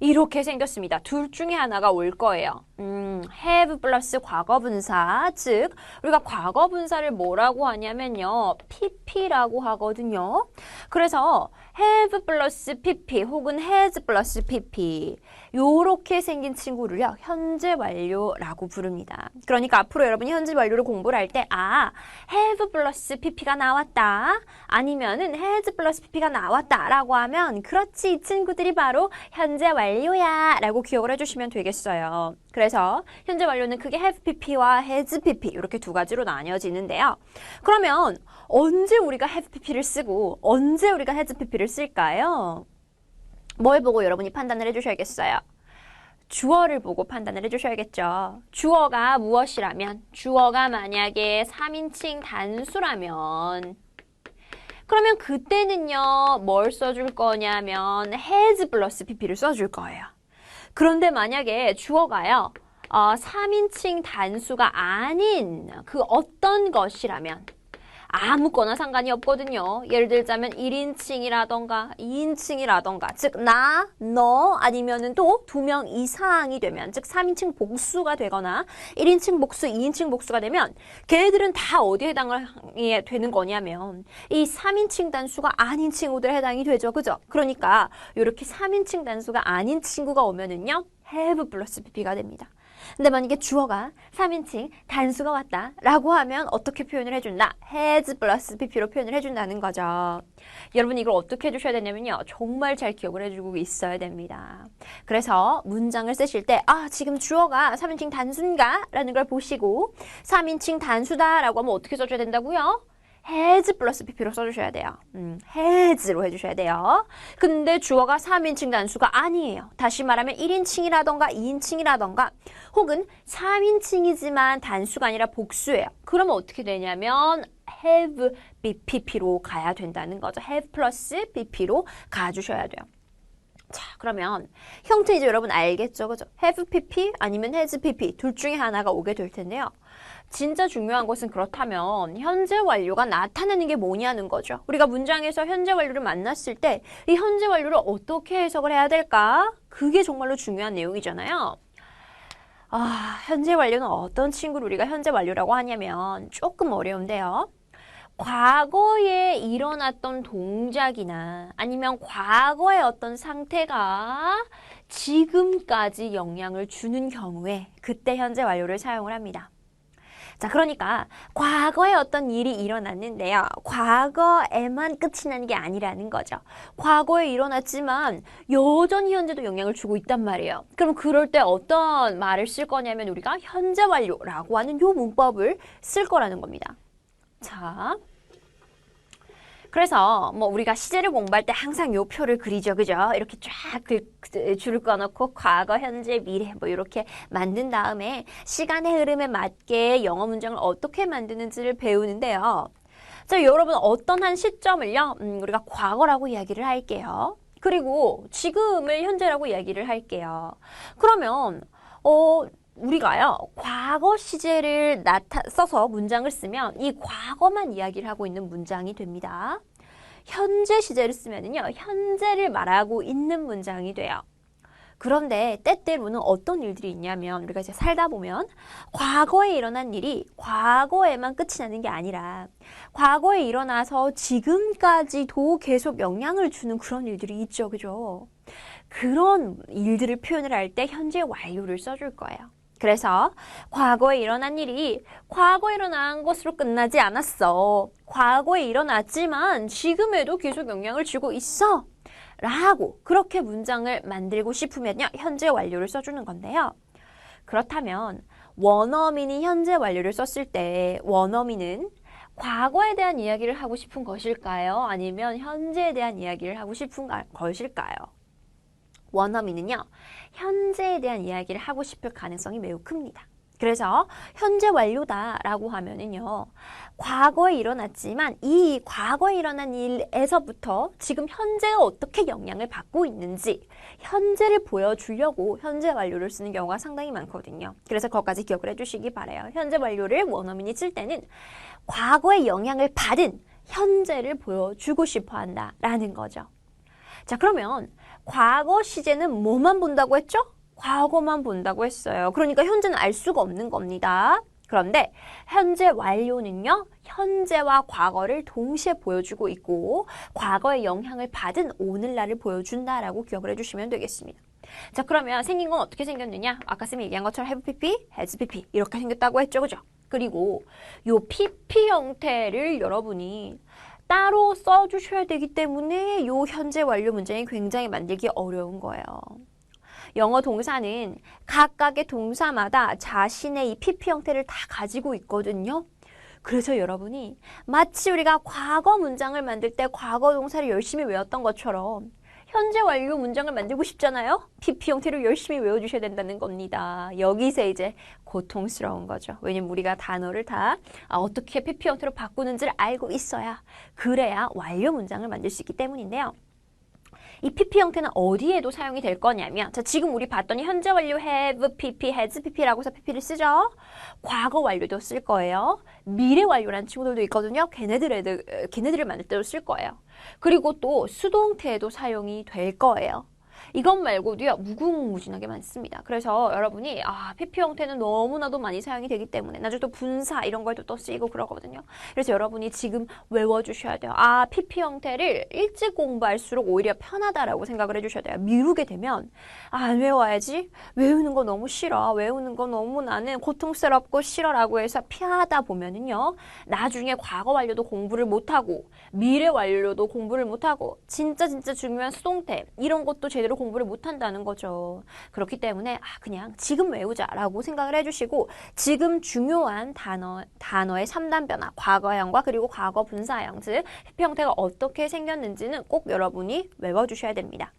이렇게 생겼습니다. 둘 중에 하나가 올 거예요. have 플러스 과거분사, 즉 우리가 과거분사를 뭐라고 하냐면요. pp라고 하거든요. 그래서 have 플러스 pp 혹은 has 플러스 pp 요렇게 생긴 친구를요. 현재 완료라고 부릅니다. 그러니까 앞으로 여러분이 현재 완료를 공부를 할 때 have 플러스 pp가 나왔다. 아니면은 has 플러스 pp가 나왔다 라고 하면 그렇지 이 친구들이 바로 현재 완료야 라고 기억을 해주시면 되겠어요. 그래서 현재 완료는 크게 have pp와 has pp 이렇게 두 가지로 나뉘어지는데요. 그러면 언제 우리가 have pp를 쓰고 언제 우리가 has pp를 쓸까요? 뭘 보고 여러분이 판단을 해주셔야겠어요? 주어를 보고 판단을 해주셔야겠죠. 주어가 무엇이라면, 주어가 만약에 3인칭 단수라면 그러면 그때는요, 뭘 써줄 거냐면 has 플러스 pp를 써줄 거예요. 그런데 만약에 주어가요, 3인칭 단수가 아닌 그 어떤 것이라면 아무거나 상관이 없거든요. 예를 들자면 1인칭이라던가 2인칭이라던가 즉 나, 너 아니면은 또 2명 이상이 되면 즉 3인칭 복수가 되거나 1인칭 복수, 2인칭 복수가 되면 걔네들은 다 어디에 해당이 되는 거냐면 이 3인칭 단수가 아닌 친구들에 해당이 되죠. 그죠? 그러니까 이렇게 3인칭 단수가 아닌 친구가 오면은요. have 플러스 pp가 됩니다. 근데 만약에 주어가 3인칭 단수가 왔다 라고 하면 어떻게 표현을 해준다? has 플러스 pp로 표현을 해준다는 거죠. 여러분 이걸 어떻게 해주셔야 되냐면요. 정말 잘 기억을 해주고 있어야 됩니다. 그래서 문장을 쓰실 때 지금 주어가 3인칭 단수인가? 라는 걸 보시고 3인칭 단수다 라고 하면 어떻게 써줘야 된다고요? has 플러스 pp로 써주셔야 돼요. has로 해주셔야 돼요. 근데 주어가 3인칭 단수가 아니에요. 다시 말하면 1인칭이라던가 2인칭이라던가 혹은 3인칭이지만 단수가 아니라 복수예요. 그러면 어떻게 되냐면 have bpp로 가야 된다는 거죠. have 플러스 pp로 가주셔야 돼요. 자, 그러면 형태 이제 여러분 알겠죠? 그죠? have pp 아니면 has pp 둘 중에 하나가 오게 될 텐데요. 진짜 중요한 것은 그렇다면 현재 완료가 나타내는 게 뭐냐는 거죠. 우리가 문장에서 현재 완료를 만났을 때 이 현재 완료를 어떻게 해석을 해야 될까? 그게 정말로 중요한 내용이잖아요. 현재 완료는 어떤 친구를 우리가 현재 완료라고 하냐면 조금 어려운데요. 과거에 일어났던 동작이나 아니면 과거의 어떤 상태가 지금까지 영향을 주는 경우에 그때 현재 완료를 사용을 합니다. 자, 그러니까 과거에 어떤 일이 일어났는데요. 과거에만 끝이 나는 게 아니라는 거죠. 과거에 일어났지만 여전히 현재도 영향을 주고 있단 말이에요. 그럼 그럴 때 어떤 말을 쓸 거냐면 우리가 현재 완료라고 하는 요 문법을 쓸 거라는 겁니다. 자, 그래서 뭐 우리가 시제를 공부할 때 항상 요 표를 그리죠. 그죠? 이렇게 쫙 줄을 꺼놓고 과거, 현재, 미래 뭐 이렇게 만든 다음에 시간의 흐름에 맞게 영어 문장을 어떻게 만드는지를 배우는데요. 자, 여러분 어떤 한 시점을요. 우리가 과거라고 이야기를 할게요. 그리고 지금을 현재라고 이야기를 할게요. 그러면 우리가요, 과거 시제를 써서 문장을 쓰면 이 과거만 이야기를 하고 있는 문장이 됩니다. 현재 시제를 쓰면은요, 현재를 말하고 있는 문장이 돼요. 그런데 때때로는 어떤 일들이 있냐면 우리가 이제 살다 보면 과거에 일어난 일이 과거에만 끝이 나는 게 아니라 과거에 일어나서 지금까지도 계속 영향을 주는 그런 일들이 있죠. 그죠? 그런 일들을 표현을 할 때 현재 완료를 써줄 거예요. 그래서 과거에 일어난 일이 과거에 일어난 것으로 끝나지 않았어. 과거에 일어났지만 지금에도 계속 영향을 주고 있어. 라고 그렇게 문장을 만들고 싶으면요. 현재 완료를 써주는 건데요. 그렇다면 원어민이 현재 완료를 썼을 때 원어민은 과거에 대한 이야기를 하고 싶은 것일까요? 아니면 현재에 대한 이야기를 하고 싶은 것일까요? 원어민은요, 현재에 대한 이야기를 하고 싶을 가능성이 매우 큽니다. 그래서 현재 완료다라고 하면은요, 과거에 일어났지만 이 과거에 일어난 일에서부터 지금 현재가 어떻게 영향을 받고 있는지 현재를 보여주려고 현재 완료를 쓰는 경우가 상당히 많거든요. 그래서 그것까지 기억을 해주시기 바라요. 현재 완료를 원어민이 쓸 때는 과거에 영향을 받은 현재를 보여주고 싶어 한다라는 거죠. 자, 그러면 과거 시제는 뭐만 본다고 했죠? 과거만 본다고 했어요. 그러니까 현재는 알 수가 없는 겁니다. 그런데 현재 완료는요, 현재와 과거를 동시에 보여주고 있고 과거의 영향을 받은 오늘날을 보여준다라고 기억을 해주시면 되겠습니다. 자, 그러면 생긴 건 어떻게 생겼느냐? 아까 쌤이 얘기한 것처럼 have PP, has PP 이렇게 생겼다고 했죠, 그죠? 그리고 요 PP 형태를 여러분이 따로 써주셔야 되기 때문에 요 현재 완료 문장이 굉장히 만들기 어려운 거예요. 영어 동사는 각각의 동사마다 자신의 이 PP 형태를 다 가지고 있거든요. 그래서 여러분이 마치 우리가 과거 문장을 만들 때 과거 동사를 열심히 외웠던 것처럼 현재 완료 문장을 만들고 싶잖아요. PP 형태를 열심히 외워주셔야 된다는 겁니다. 여기서 이제 고통스러운 거죠. 왜냐면 우리가 단어를 다 어떻게 PP 형태로 바꾸는지를 알고 있어야 그래야 완료 문장을 만들 수 있기 때문인데요. 이 PP 형태는 어디에도 사용이 될 거냐면, 자, 지금 우리 봤더니 현재 완료 have PP, has PP라고 해서 PP를 쓰죠. 과거 완료도 쓸 거예요. 미래 완료라는 친구들도 있거든요. 걔네들을 만들 때도 쓸 거예요. 그리고 또 수동태에도 사용이 될 거예요. 이것 말고도요, 무궁무진하게 많습니다. 그래서 여러분이 PP 형태는 너무나도 많이 사용이 되기 때문에 나중에 또 분사 이런 거에도 또 쓰이고 그러거든요. 그래서 여러분이 지금 외워주셔야 돼요. PP 형태를 일찍 공부할수록 오히려 편하다라고 생각을 해주셔야 돼요. 미루게 되면 안 외워야지, 외우는 거 너무 싫어, 외우는 거 너무 나는 고통스럽고 싫어라고 해서 피하다 보면은요, 나중에 과거 완료도 공부를 못하고 미래 완료도 공부를 못하고 진짜 중요한 수동태 이런 것도 제대로 공부를 못한다는 거죠. 그렇기 때문에 그냥 지금 외우자라고 생각을 해주시고 지금 중요한 단어의 3단 변화, 과거형과 그리고 과거 분사형, 즉 PP 형태가 어떻게 생겼는지는 꼭 여러분이 외워주셔야 됩니다.